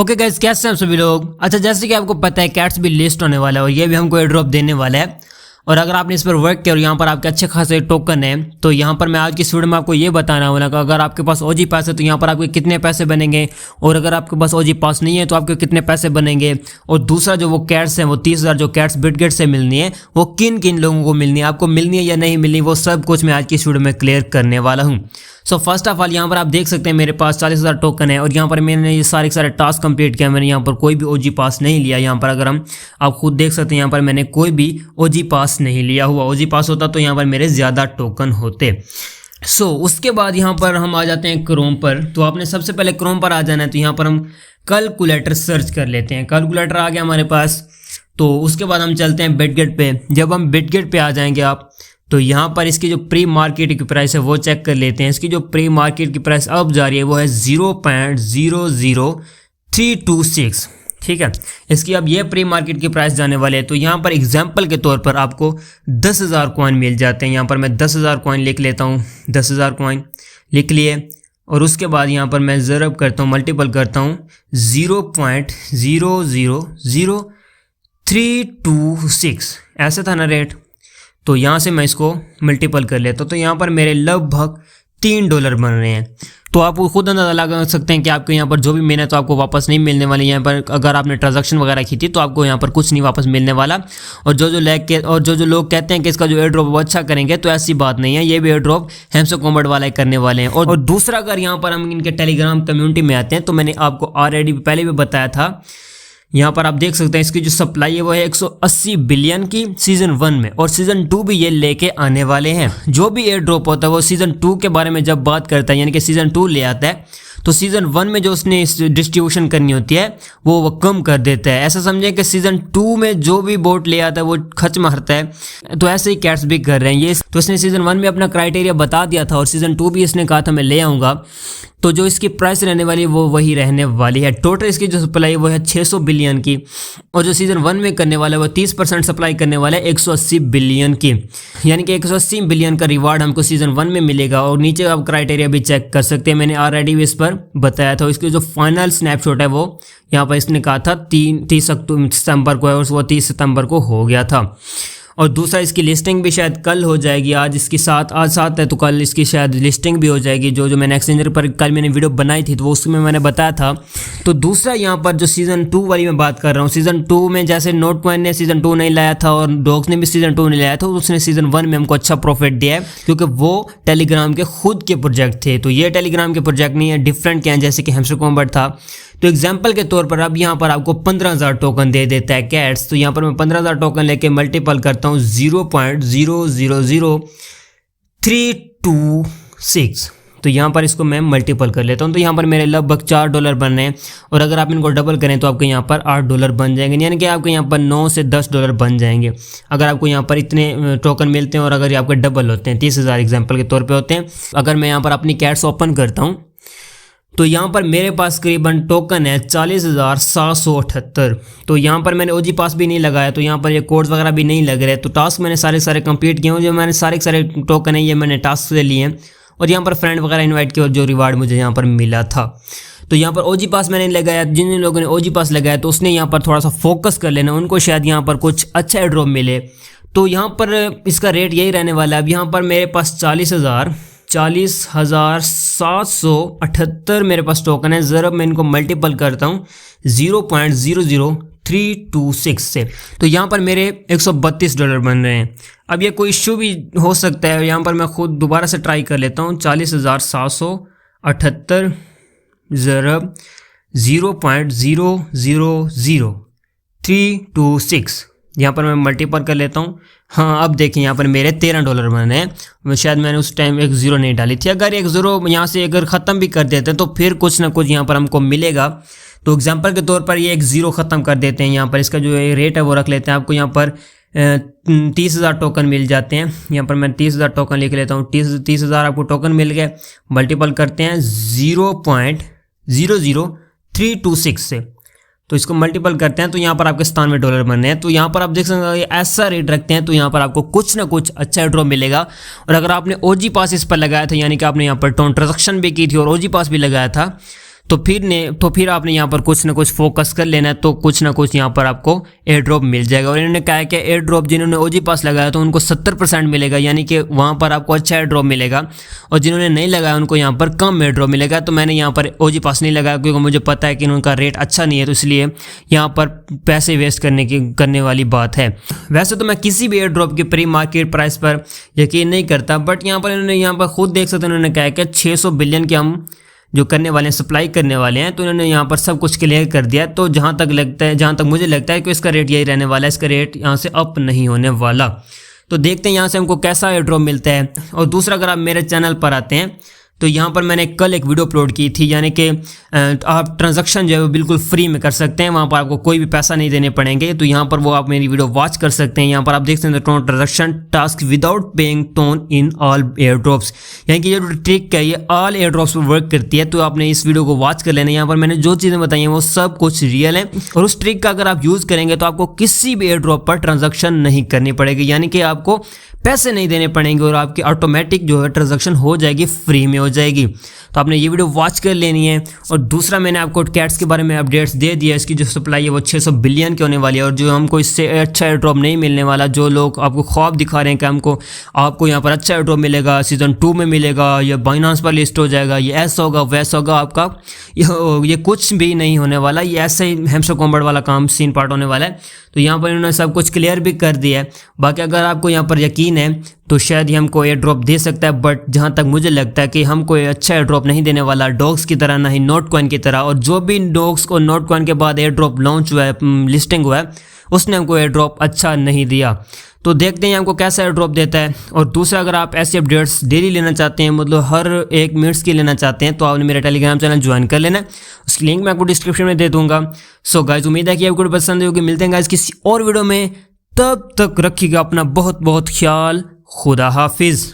Okay guys, कैसे हैं आप सभी लोग। अच्छा, जैसे कि आपको पता है कैट्स भी लिस्ट होने वाला है और ये भी हमको एयर ड्रॉप देने वाला है। और अगर आपने इस पर वर्क किया और यहाँ पर आपके अच्छे खासे टोकन है तो यहाँ पर मैं आज की वीडियो में आपको ये बताना वाला कि अगर आपके पास ओजी पास है तो यहाँ पर आपके कितने पैसे बनेंगे, और अगर आपके पास ओजी पास नहीं है तो आपके कितने पैसे बनेंगे। और दूसरा जो वो कैट्स हैं, वो 30,000 जो कैट्स बिटगेट से मिलनी है वो किन किन लोगों को मिलनी है, आपको मिलनी है या नहीं मिलनी, वो सब कुछ मैं आज की वीडियो में क्लियर करने वाला हूँ। सो फर्स्ट ऑफ ऑल यहाँ पर आप देख सकते हैं मेरे पास 40,000 टोकन है और यहाँ पर मैंने ये सारे टास्क कंप्लीट किया। मैंने यहाँ पर कोई भी ओजी पास नहीं लिया। यहाँ पर अगर आप खुद देख सकते हैं यहाँ पर मैंने कोई भी ओजी पास नहीं लिया हुआ। ओजी पास होता तो यहाँ पर मेरे ज़्यादा टोकन होते। उसके बाद यहाँ पर हम आ जाते हैं क्रोम पर। तो आपने सबसे पहले क्रोम पर आ जाना है। तो यहाँ पर हम कैलकुलेटर सर्च कर लेते हैं। कैलकुलेटर आ गया हमारे पास। तो उसके बाद हम चलते हैं बिटगेट पे। जब हम बिटगेट पे आ जाएंगे आप तो यहाँ पर इसकी जो प्री मार्केट की प्राइस है वो चेक कर लेते हैं। इसकी जो प्री मार्केट की प्राइस अब जा रही है वो है 0.00326। ठीक है, इसकी अब ये प्री मार्केट की प्राइस जाने वाले हैं। तो यहाँ पर एग्जांपल के तौर पर आपको 10,000 कॉइन मिल जाते हैं। यहाँ पर मैं 10,000 कॉइन लिख लेता हूँ। 10,000 कॉइन लिख लिए और उसके बाद यहाँ पर मैं ज़रब करता हूँ, मल्टीपल करता हूँ 0.00326। ऐसा था ना रेट। तो यहाँ से मैं इसको मल्टीपल कर लेता हूँ। तो यहाँ पर मेरे लगभग $3 बन रहे हैं। तो आप खुद अंदाजा लगा सकते हैं कि आपको यहाँ पर जो भी मिले तो आपको वापस नहीं मिलने वाली। यहाँ पर अगर आपने ट्रांजैक्शन वगैरह की थी तो आपको यहाँ पर कुछ नहीं वापस मिलने वाला। और जो लोग कहते हैं कि इसका जो एयर ड्रॉप वो अच्छा करेंगे, तो ऐसी बात नहीं है। ये भी एयर ड्रॉप हैमस्टर कॉम्बैट वाला ही करने वाले हैं। और दूसरा, अगर यहाँ पर हम इनके टेलीग्राम कम्युनिटी में आते हैं तो मैंने आपको ऑलरेडी पहले भी बताया था। यहाँ पर आप देख सकते हैं इसकी जो सप्लाई है वो है 180 बिलियन की सीजन 1 में, और सीजन 2 भी ये लेके आने वाले हैं। जो भी एयर ड्रॉप होता है वो सीजन 2 के बारे में जब बात करता है, यानी कि सीजन 2 ले आता है, तो सीजन 1 में जो उसने डिस्ट्रीब्यूशन करनी होती है वो कम कर देता है। ऐसा समझें कि सीजन 2 में जो भी बोट ले आता है वो खच मारता है। तो ऐसे ही कैट्स भी कर रहे हैं ये। तो इसने सीजन 1 में अपना क्राइटेरिया बता दिया था और सीजन 2 भी इसने कहा था मैं ले आऊँगा। तो जो इसकी प्राइस रहने वाली है वो वही रहने वाली है। टोटल इसकी जो सप्लाई है वो है 600 बिलियन की, और जो सीजन 1 में करने वाला है वो 30% सप्लाई करने वाला है 180 बिलियन की, यानी कि 180 बिलियन का रिवार्ड हमको सीजन 1 में मिलेगा। और नीचे आप क्राइटेरिया भी चेक कर सकते हैं, मैंने ऑलरेडी इस पर बताया था। इसकी जो फाइनल स्नैपशॉट है वो यहाँ पर इसने कहा था 30 सितंबर को है और वो 30 सितंबर को हो गया था। और दूसरा, इसकी लिस्टिंग भी शायद कल हो जाएगी। आज इसकी आज 7 है तो कल इसकी शायद लिस्टिंग भी हो जाएगी। जो मैंने एक्सचेंजर पर कल मैंने वीडियो बनाई थी तो वो उसमें मैंने बताया था। तो दूसरा, यहाँ पर जो सीजन 2 वाली मैं बात कर रहा हूँ, सीजन 2 में जैसे नोट कॉइन ने सीजन 2 नहीं लाया था और डॉग्स ने भी सीजन 2 नहीं लाया था, उसने सीजन 1 में हमको अच्छा प्रॉफिट दिया है क्योंकि वो टेलीग्राम के खुद के प्रोजेक्ट थे। तो ये टेलीग्राम के प्रोजेक्ट नहीं है, डिफरेंट क्या है, जैसे कि हैमस्टर कॉम्बैट था। तो एग्जाम्पल के तौर पर अब यहाँ पर आपको 15,000 टोकन दे देता है कैट्स। तो यहाँ पर मैं 15,000 टोकन लेके मल्टीपल करता हूँ 0.00326। तो यहाँ पर इसको मैं मल्टीपल कर लेता हूँ। तो यहाँ पर मेरे लगभग $4 बन रहे हैं, और अगर आप इनको डबल करें तो आपको यहाँ पर $8 बन जाएंगे, यानी कि आपको यहाँ पर $9 से $10 बन जाएंगे अगर आपको यहाँ पर इतने टोकन मिलते हैं। और अगर आपके डबल होते हैं, 30,000 एग्जाम्पल के तौर पर होते हैं। अगर मैं यहाँ पर अपनी कैट्स ओपन करता हूँ तो यहाँ पर मेरे पास करीबन टोकन है 40,778। तो यहाँ पर मैंने ओजी पास भी नहीं लगाया, तो यहाँ पर ये कोड्स वगैरह भी नहीं लग रहे। तो टास्क मैंने सारे कंप्लीट किए हैं। जो मैंने सारे टोकन है ये मैंने टास्क से लिए हैं, और यहाँ पर फ्रेंड वगैरह इनवाइट किया और जो रिवार्ड मुझे यहाँ पर मिला था। तो यहाँ पर ओजी पास मैंने लगाया। जिन लोगों ने ओजी पास लगाया तो उसने यहाँ पर थोड़ा सा फोकस कर लेना, उनको शायद यहाँ पर कुछ अच्छा एयरड्रॉप मिले। तो यहाँ पर इसका रेट यही रहने वाला है। अब यहाँ पर मेरे पास 40,778 मेरे पास टोकन है। ज़रा मैं इनको मल्टीपल करता हूँ 0.00326 से। तो यहाँ पर मेरे $132 बन रहे हैं। अब ये कोई इश्यू भी हो सकता है। यहाँ पर मैं खुद दोबारा से ट्राई कर लेता हूँ। 40,778 ज़रब 0.00326, यहाँ पर मैं मल्टीपल कर लेता हूँ। हाँ, अब देखिए यहाँ पर मेरे $13 बने हैं। शायद मैंने उस टाइम एक ज़ीरो नहीं डाली थी। अगर एक ज़ीरो यहाँ से अगर ख़त्म भी कर देते हैं तो फिर कुछ ना कुछ यहाँ पर हमको मिलेगा। तो एग्जांपल के तौर पर ये एक ज़ीरो ख़त्म कर देते हैं। यहाँ पर इसका जो रेट है वो रख लेते हैं। आपको यहाँ पर 30,000 टोकन मिल जाते हैं। यहाँ पर मैं 30,000 टोकन लिख लेता हूँ। 30,000 आपको टोकन मिल गए। मल्टीपल करते हैं 0.00326 से। तो इसको मल्टीपल करते हैं तो यहाँ पर आपके $97 बन रहे हैं। तो यहाँ पर आप देख सकते हैं ऐसा रेट रखते हैं तो यहाँ पर आपको कुछ ना कुछ अच्छा ड्रॉ मिलेगा। और अगर आपने ओजी पास इस पर लगाया था, यानी कि आपने यहाँ पर ट्रांजैक्शन भी की थी और ओजी पास भी लगाया था, तो फिर आपने यहाँ पर कुछ ना कुछ फोकस कर लेना है, तो कुछ ना कुछ यहाँ पर आपको एयर ड्रॉप मिल जाएगा। और इन्होंने कहा है कि एयर ड्रॉप जिन्होंने ओजी पास लगाया तो उनको 70% मिलेगा, यानी कि वहाँ पर आपको अच्छा एयर ड्रॉप मिलेगा, और जिन्होंने नहीं लगाया उनको यहाँ पर कम एयर ड्रॉप मिलेगा। तो मैंने यहाँ पर ओजी पास नहीं लगाया क्योंकि मुझे पता है कि उनका रेट अच्छा नहीं है, तो इसलिए यहाँ पर पैसे वेस्ट करने वाली बात है। वैसे तो मैं किसी भी एयर ड्रॉप की प्री मार्केट प्राइस पर यकीन नहीं करता, बट यहाँ पर इन्होंने यहाँ पर खुद देख सकते हैं, उन्होंने कहा है कि 600 बिलियन के हम जो करने वाले हैं, सप्लाई करने वाले हैं, तो इन्होंने यहाँ पर सब कुछ क्लियर कर दिया। तो जहाँ तक मुझे लगता है कि इसका रेट यही रहने वाला है, इसका रेट यहाँ से अप नहीं होने वाला। तो देखते हैं यहाँ से हमको कैसा एयर ड्रॉप मिलता है। और दूसरा, अगर आप मेरे चैनल पर आते हैं तो यहाँ पर मैंने कल एक वीडियो अपलोड की थी, यानी कि आप ट्रांजैक्शन जो है वो बिल्कुल फ्री में कर सकते हैं, वहाँ पर आपको कोई भी पैसा नहीं देने पड़ेंगे। तो यहाँ पर वो आप मेरी वीडियो वॉच कर सकते हैं। यहाँ पर आप देख सकते हैं transaction task without paying tone in all air drops, यानी कि ये जो ट्रिक है ये ऑल एयर ड्रॉप्स पर वर्क करती है। तो आपने इस वीडियो को वॉच कर लेना। यहाँ पर मैंने जो चीज़ें बताई हैं वो सब कुछ रियल है, और उस ट्रिक का अगर आप यूज़ करेंगे तो आपको किसी भी एयर ड्रॉप पर ट्रांजैक्शन नहीं करनी पड़ेगी, यानी कि आपको पैसे नहीं देने पड़ेंगे और आपकी ऑटोमेटिक जो है ट्रांजैक्शन हो जाएगी, फ्री में हो जाएगी। तो आपने ये वीडियो वॉच कर लेनी है। और दूसरा, मैंने आपको कैट्स के बारे में अपडेट्स दे दिया, इसकी जो सप्लाई है वो 600 बिलियन की होने वाली है, और जो हमको इससे अच्छा एयर ड्रॉप नहीं मिलने वाला। जो लोग आपको ख्वाब दिखा रहे हैं कि आपको यहाँ पर अच्छा एयर ड्रॉप मिलेगा, सीजन 2 में मिलेगा, या बाइनांस पर लिस्ट हो जाएगा, ये ऐसा होगा वैसा होगा, आपका ये कुछ भी नहीं होने वाला। ये ऐसे ही हैमस्टर कॉम्बैट वाला काम सीन पार्ट होने वाला है। तो यहाँ पर इन्होंने सब कुछ क्लियर भी कर दिया है। बाकी अगर आपको यहाँ पर यकीन है तो शायद ही हमको एयर ड्रॉप दे सकता है, बट जहाँ तक मुझे लगता है कि हमको अच्छा एयर ड्रॉप नहीं देने वाला, डॉग्स की तरह, ना ही नोट कॉइन की तरह। और जो भी डॉग्स को नोट कॉइन के बाद एयर ड्रॉप लॉन्च हुआ है, लिस्टिंग हुआ है, उसने हमको एयर ड्रॉप अच्छा नहीं दिया। तो देखते हैं हमको कैसा एयर ड्रॉप देता है। और दूसरा, अगर आप ऐसे अपडेट्स डेली लेना चाहते हैं, मतलब हर 1 मिनट की लेना चाहते हैं, तो आपने मेरा टेलीग्राम चैनल ज्वाइन कर लेना है। उसकी लिंक मैं आपको डिस्क्रिप्शन में दे दूंगा। सो गाइस, उम्मीद है कि आपको पसंद होगी। मिलते हैं गाइस किसी और वीडियो में, तब तक रखिएगा अपना बहुत बहुत ख्याल। खुदा हाफिज़।